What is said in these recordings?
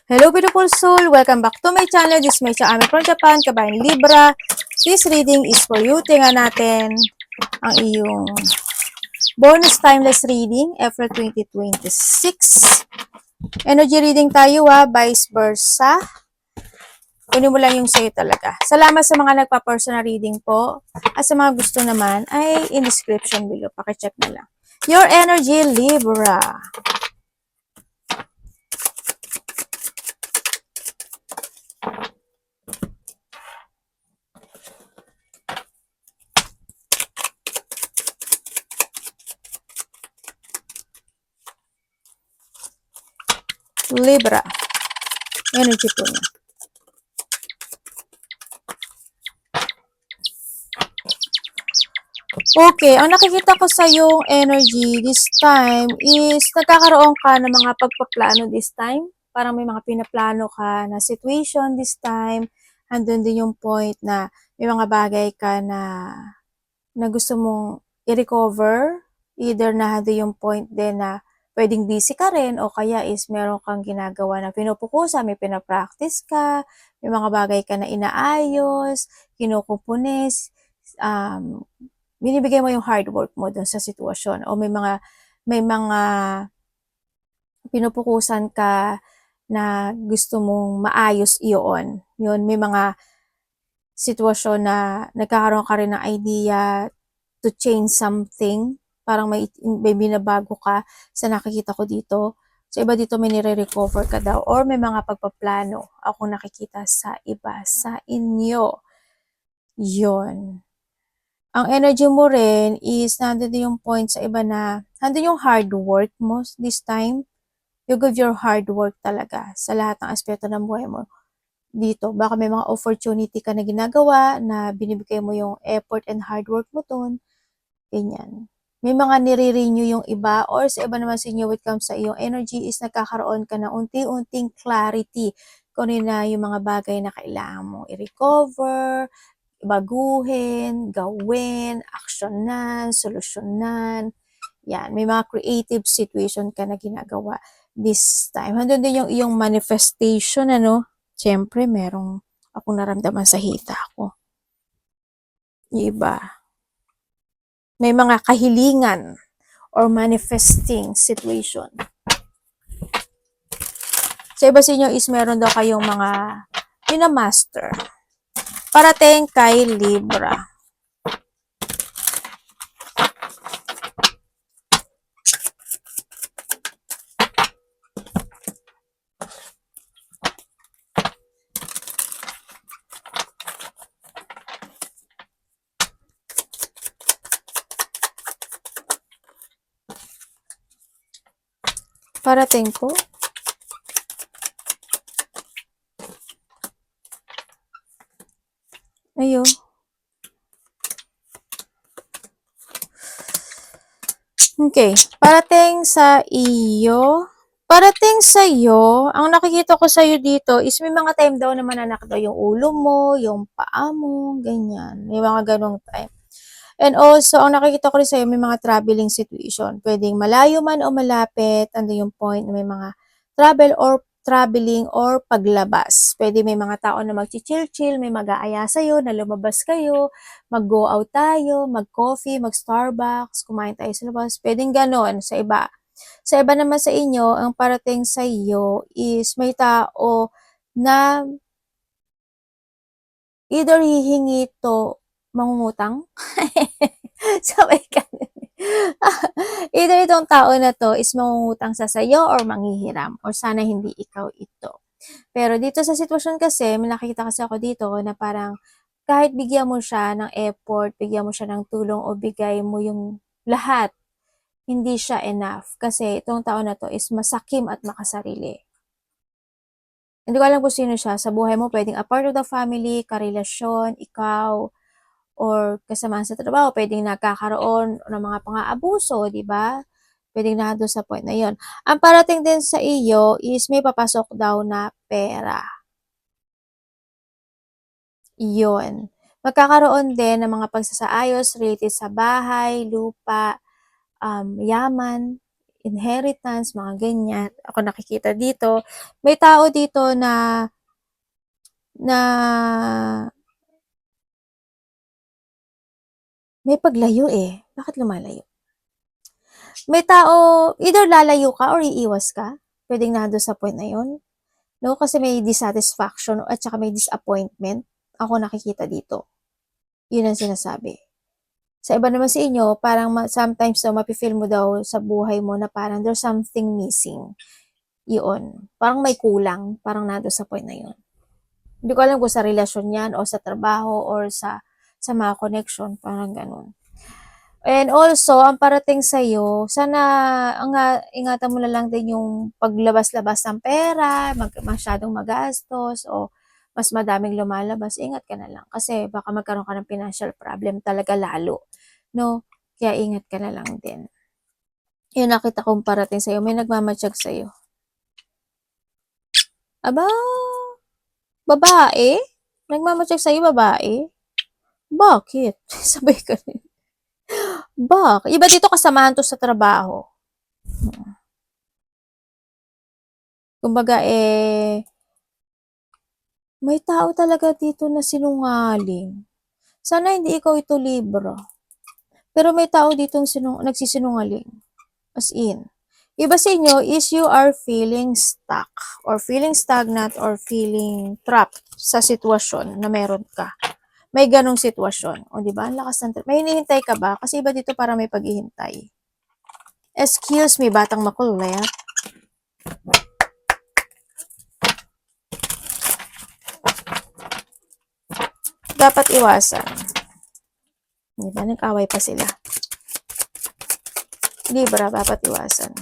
Hello beautiful soul! Welcome back to my channel. This is my Ami from Japan, Kabayan Libra. This reading is for you. Tingnan natin ang iyong bonus timeless reading, April 2026. Energy reading tayo vice versa. Kunin mo lang yung sa'yo talaga. Salamat sa mga nagpa-personal reading po. At sa mga gusto naman ay in description below. Pakicheck na lang. Your energy, Libra. Libra. Energy po niya. Okay, ang nakikita ko sa yung energy this time is nagkakaroon ka ng mga pagpaplano this time. Parang may mga pinaplano ka na situation this time. Andun din yung point na may mga bagay ka na gusto mong i-recover. Either na yung point din na pwedeng busy ka rin o kaya is meron kang ginagawa na pinupukusa, may pinapractice ka, may mga bagay ka na inaayos, kinukupunis, binibigay mo yung hard work mo dun sa sitwasyon o may mga pinupukusan ka na gusto mong maayos iyon. Yun, may mga sitwasyon na nagkakaroon ka rin ng idea to change something. Parang may binabago ka sa nakikita ko dito. So, iba dito may nire-recover ka daw or may mga pagpaplano ako nakikita sa iba sa inyo. Yun. Ang energy mo rin is nandun yung point sa iba na nandun yung hard work mo this time. You give your hard work talaga sa lahat ng aspeto ng buhay mo dito. Baka may mga opportunity ka na ginagawa na binibigay mo yung effort and hard work mo dun. Ganyan. May mga nire-renew yung iba or sa iba naman sa inyo when it comes sa iyong energy is nagkakaroon ka ng unti-unting clarity kung ano na yung mga bagay na kailangan mong i-recover, baguhin, gawin, aksyonan, solusyonan. Yan, may mga creative situation ka na ginagawa this time. Handun din yung iyong manifestation, ano? Siyempre, merong akong naramdaman sa hita ko. Yung iba. May mga kahilingan or manifesting situation. Sa iba sa inyo is meron daw kayong mga pinamaster. Parating kay Libra. Parating po. Ayun. Okay. Parating sa iyo. Parating sa iyo, ang nakikita ko sa iyo dito is may mga time daw na mananak daw yung ulo mo, yung paa mo, ganyan. May mga ganong time. And also, ang nakikita ko rin sa iyo, may mga traveling situation. Pwedeng malayo man o malapit, ando yung point na may mga traveling or paglabas. Pwede may mga tao na mag-chill-chill, may mag-aaya sa'yo, na lumabas kayo, mag-go out tayo, mag-coffee, mag-Starbucks, kumain tayo sa labas. Pwedeng ganon sa iba. Sa iba naman sa inyo, ang parating sa iyo is may tao na either hihingi to mangungutang. Sabay ka. Either itong tao na to is mangungutang sa sayo or manghihiram or sana hindi ikaw ito. Pero dito sa sitwasyon kasi, may nakikita kasi ako dito na parang kahit bigyan mo siya ng effort, bigyan mo siya ng tulong o bigay mo yung lahat, hindi siya enough. Kasi itong tao na to is masakim at makasarili. Hindi ko alam kung sino siya. Sa buhay mo, pwedeng a part of the family, karelasyon, ikaw, or kasamahan sa trabaho, pwedeng nagkakaroon ng mga pang-aabuso, di ba? Pwedeng na doon sa point na yon. Ang parating din sa iyo is may papasok daw na pera. Yun. Magkakaroon din ng mga pagsasaayos related sa bahay, lupa, yaman, inheritance, mga ganyan. Ako nakikita dito. May tao dito na may paglayo eh. Bakit lumalayo? May tao, either lalayo ka or iiwas ka. Pwedeng nando sa point na yun. No, kasi may dissatisfaction at saka may disappointment. Ako nakikita dito. Yun ang sinasabi. Sa iba naman sa inyo, parang sometimes daw mapifeel mo daw sa buhay mo na parang there's something missing. Yun. Parang may kulang. Parang nando sa point na yun. Hindi ko alam kung sa relasyon yan o sa trabaho or sa mga connection. Parang ganun. And also, ang parating sa'yo, sana ingatan mo na lang din yung paglabas-labas ng pera, masyadong magastos, o mas madaming lumalabas, ingat ka na lang. Kasi baka magkaroon ka ng financial problem talaga lalo. No? Kaya ingat ka na lang din. Yun nakita kong parating sa'yo. May nagmamatsyag sa'yo. Aba, babae? Nagmamatsyag sa'yo, babae? Bakit? Sabay ka rin. Bakit? Iba dito kasamahan to sa trabaho. Kumbaga may tao talaga dito na sinungaling. Sana hindi ikaw ito, Libra. Pero may tao dito nagsisinungaling. As in. Iba sa inyo is you are feeling stuck or feeling stagnant or feeling trapped sa sitwasyon na meron ka. May ganong sitwasyon. O, di ba? Ang lakas ng may hinihintay ka ba? Kasi iba dito para may paghihintay. Excuse me, batang makulit. Dapat iwasan. Di ba? Nag-away pa sila. Libra, dapat iwasan.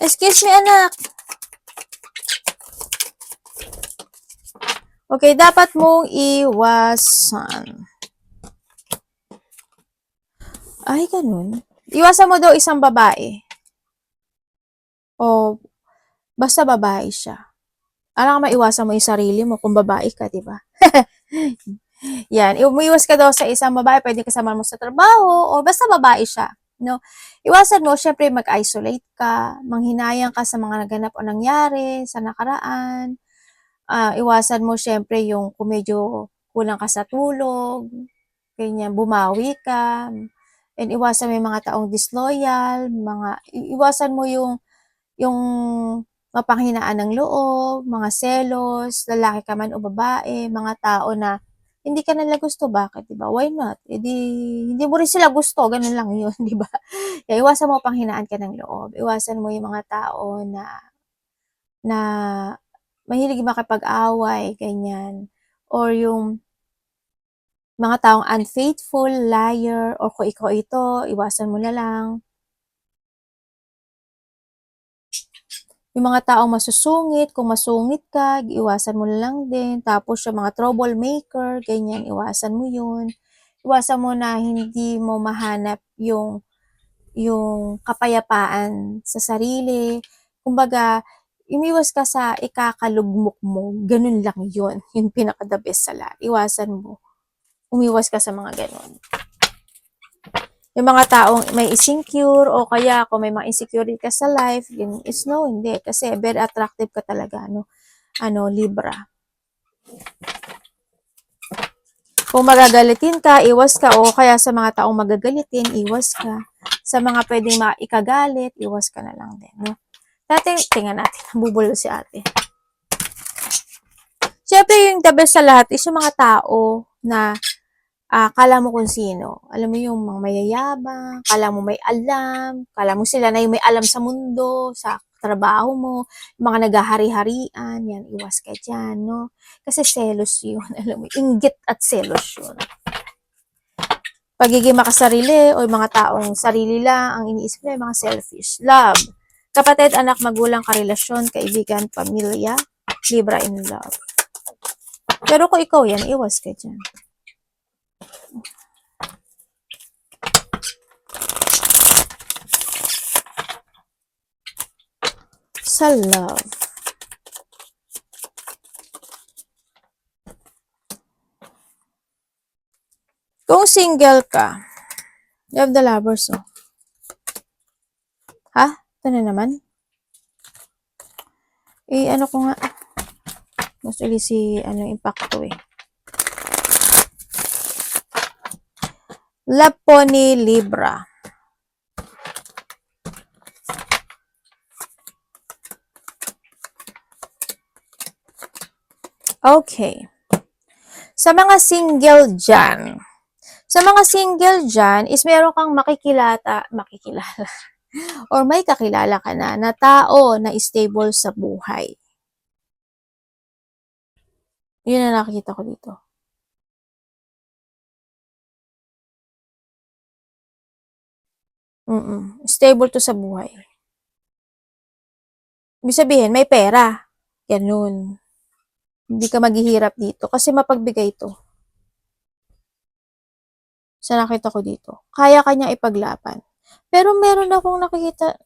Excuse me, anak. Okay, dapat mong iwasan. Ay, ganun. Iwasan mo daw isang babae. O, basta babae siya. Alam ka, maiwasan mo yung sarili mo kung babae ka, di ba? Yan. Umiwas ka daw sa isang babae, pwede kasama mo sa trabaho, o basta babae siya. No? Iwasan mo, syempre, mag-isolate ka, manghinayang ka sa mga naganap o nangyari sa nakaraan. Iwasan mo, syempre, yung kung medyo kulang ka sa tulog, ganyan, bumawi ka, and iwasan mo yung mga taong disloyal, iwasan mo yung mapanghinaan ng loob, mga selos, lalaki ka man o babae, mga tao na hindi ka nila gusto, bakit, di ba? Why not? Hindi mo rin sila gusto, ganun lang yun, di ba? Iwasan mo panghinaan ka ng loob. Iwasan mo yung mga tao na mahilig makipag-away, ganyan. Or yung mga taong unfaithful, liar, o kung ikaw ito, iwasan mo na lang. Yung mga taong masusungit, kung masungit ka, iwasan mo na lang din. Tapos yung mga troublemaker, ganyan, iwasan mo yun. Iwasan mo na hindi mo mahanap yung kapayapaan sa sarili. Kumbaga, umiwas ka sa ikakalugmok mo. Ganun lang yun. Yung pinaka-the best sa lahat. Iwasan mo. Umiwas ka sa mga ganun. Yung mga taong may insecure o kaya kung may mga insecurity ka sa life, yun is no, hindi. Kasi very attractive ka talaga, Libra. Kung magagalitin ka, iwas ka. O kaya sa mga taong magagalitin, iwas ka. Sa mga pwedeng ikagalit, iwas ka na lang din, no? Tingnan natin. Bubulo si ate. Siyempre, yung the best sa lahat is yung mga tao na kala mo kung sino. Alam mo yung mga mayayabang, kala mo may alam, kala mo sila na yung may alam sa mundo, sa trabaho mo, yung mga naghahari-harian, yan, iwas ka dyan, no? Kasi selos yun, alam mo, inggit at selos yun. Pagiging makasarili o yung mga taong sarili lang ang iniisip nila, yung mga selfish. Love. Kapatid, anak, magulang, karelasyon, kaibigan, pamilya, Libra in love. Pero kung ikaw yan, iwas ka dyan. Sa love. Kung single ka, you have the lovers, oh. Ha? Ito na naman. Ano ko nga. Mas uli si, impacto eh. Love po ni Libra. Okay. Sa mga single dyan, is meron kang makikilala, or may kakilala ka na tao na stable sa buhay. Yun na nakikita ko dito. Stable to sa buhay. Ibig sabihin, may pera. Ganun. Hindi ka maghihirap dito kasi mapagbigay to. Sa nakita ko dito. Kaya kanya ipaglaban. Pero meron akong nakikita,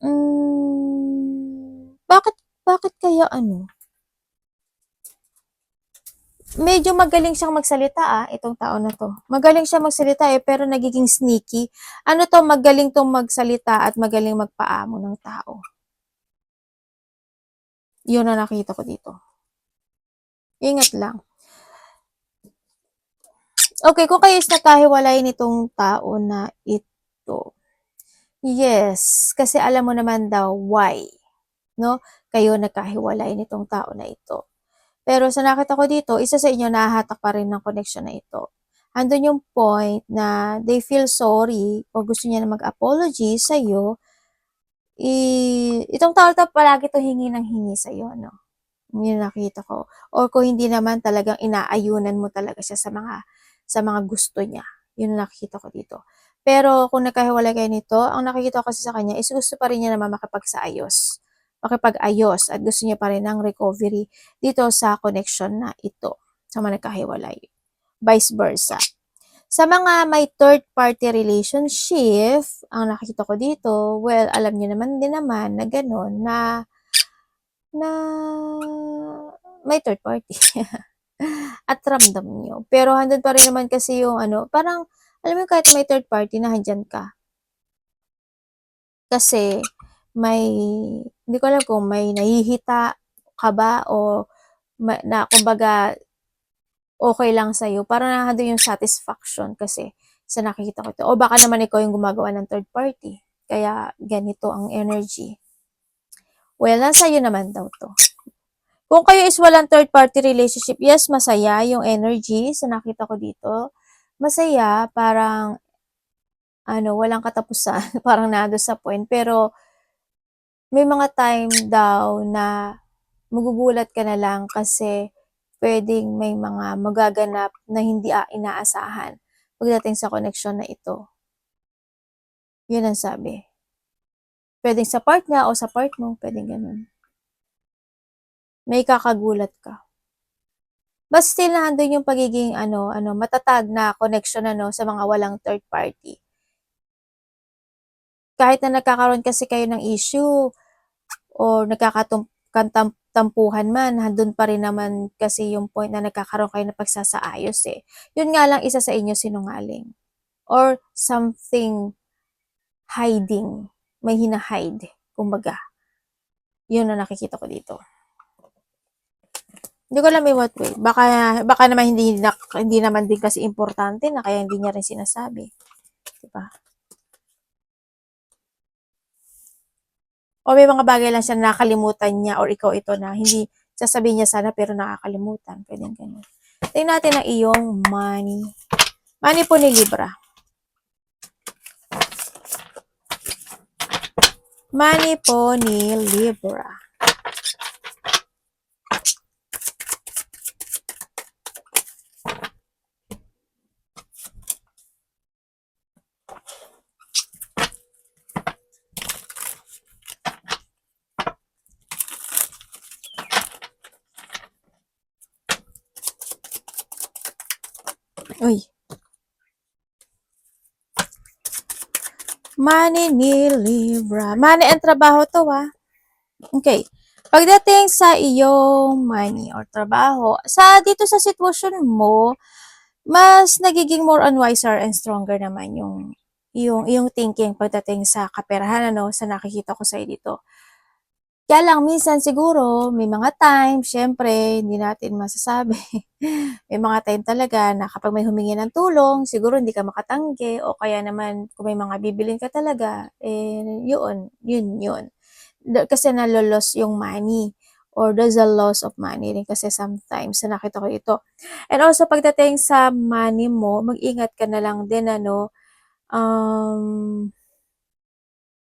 bakit kaya medyo magaling siyang magsalita itong tao na to. Magaling siya magsalita pero nagiging sneaky. Magaling tong magsalita at magaling magpaamo ng tao. Yun na nakita ko dito. Ingat lang. Okay, kung kayo is nagkahiwalay nitong tao na ito. Yes, kasi alam mo naman daw why, no? Kayo nagkahiwalay nitong tao na ito. Pero sa nakita ko dito, isa sa inyo nahahatak pa rin ng connection na ito. Andun yung point na they feel sorry o gusto niya na mag-apology sa'yo. Itong tao to palagi to hingi ng hingi sa'yo, no? Yun nakita ko. Or kung hindi naman talagang inaayunan mo talaga siya sa mga gusto niya. Yun nakikita ko dito. Pero kung nagkahiwalay kayo nito, ang nakikita ko kasi sa kanya is gusto pa rin niya naman makipag-ayos at gusto niya pa rin ng recovery dito sa connection na ito sa mga nagkahiwalay. Vice versa. Sa mga may third party relationship, ang nakikita ko dito, well, alam niyo naman din naman na gano'n na may third party. At ramdam nyo. Pero handun pa rin naman kasi yung parang, alam mo kahit may third party na handyan ka. Kasi, hindi ko alam kung may nahihita ka ba o kumbaga, okay lang sa'yo. Parang nandun yung satisfaction kasi sa nakikita ko ito. O baka naman ikaw yung gumagawa ng third party. Kaya ganito ang energy. Well, sa'yo naman daw to. Kung kayo is walang third party relationship, yes, masaya yung energy sa nakita ko dito. Masaya, parang walang katapusan, parang nado sa point. Pero may mga time daw na magugulat ka na lang kasi pwedeng may mga magaganap na hindi inaasahan pagdating sa connection na ito. Yun ang sabi. Pwedeng sa part niya o sa part mo, pwedeng ganun. May kakagulat ka. But still nandun yung pagiging matatag na connection sa mga walang third party. Kahit na nagkakaroon kasi kayo ng issue or nagkakatampuhan man, handun pa rin naman kasi yung point na nagkakaroon kayo ng pagsasaayos eh. Yun nga lang isa sa inyo sinungaling. Or something hiding. May hinahide. Kumbaga. Yun na nakikita ko dito. Hindi ko alam in what way. Baka naman hindi naman din kasi importante na kaya hindi niya rin sinasabi. Diba? O may mga bagay lang siya na nakakalimutan niya or ikaw ito na hindi sasabihin niya sana pero nakakalimutan. Pwedeng ganun. Tingnan natin ang iyong money. Money po ni Libra. Money po ni Libra. Uy. Money ni Libra. Money and trabaho to Okay. Pagdating sa iyong money or trabaho, dito sa sitwasyon mo, mas nagiging more on wiser and stronger naman yung thinking pagdating sa kaperahan ano, sa nakikita ko sa'yo dito. Kaya lang minsan siguro may mga time siyempre hindi natin masasabi. May mga time talaga na kapag may humingi ng tulong siguro hindi ka makatanggi o kaya naman kung may mga bibilhin ka talaga, eh, yun. Kasi nalo-loss yung money or there's a loss of money rin kasi sometimes na nakita ko ito. And also pagdating sa money mo, mag-ingat ka na lang din ano, um,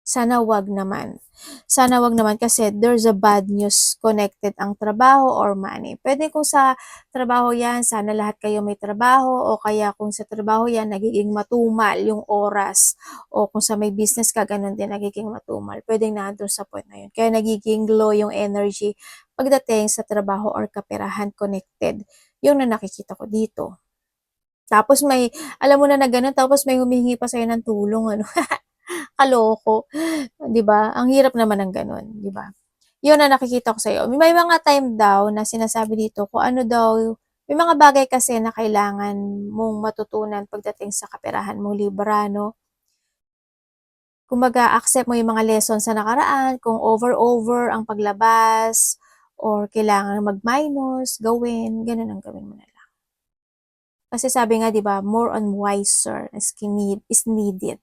sana wag naman. Sana wag naman kasi there's a bad news connected ang trabaho or money. Pwede kung sa trabaho yan, sana lahat kayo may trabaho o kaya kung sa trabaho yan, nagiging matumal yung oras o kung sa may business ka, ganun din, nagiging matumal. Pwedeng nandun sa point na yun. Kaya nagiging low yung energy pagdating sa trabaho or kaperahan connected. Yung na nakikita ko dito. Tapos may, alam mo na ganun, tapos may humihingi pa sa'yo ng tulong, ano. Kaloko, 'di ba? Ang hirap naman ng gano'n, 'di ba? 'Yun ang nakikita ko sa'yo. May mga time daw na sinasabi dito kung ano daw, may mga bagay kasi na kailangan mong matutunan pagdating sa kaperahan mong libra 'no. Kumbaga accept mo yung mga lesson sa nakaraan, kung over ang paglabas or kailangan mag-minus, gawin, gano'n ang gawin mo na lang. Kasi sabi nga 'di ba, more on wiser is needed,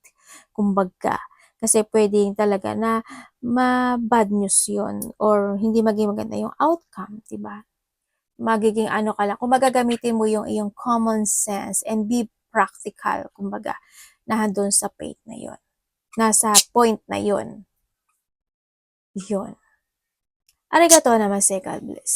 kumbaga. Kasi puwedeng talaga na ma-bad news 'yun or hindi maging maganda yung outcome, 'di ba? Magiging ano ka lang, kumbaga gamitin mo yung iyong common sense and be practical, kumbaga, na andun sa point na 'yun, nasa point na 'yun, 'yun. Arigatou namaste, God bless.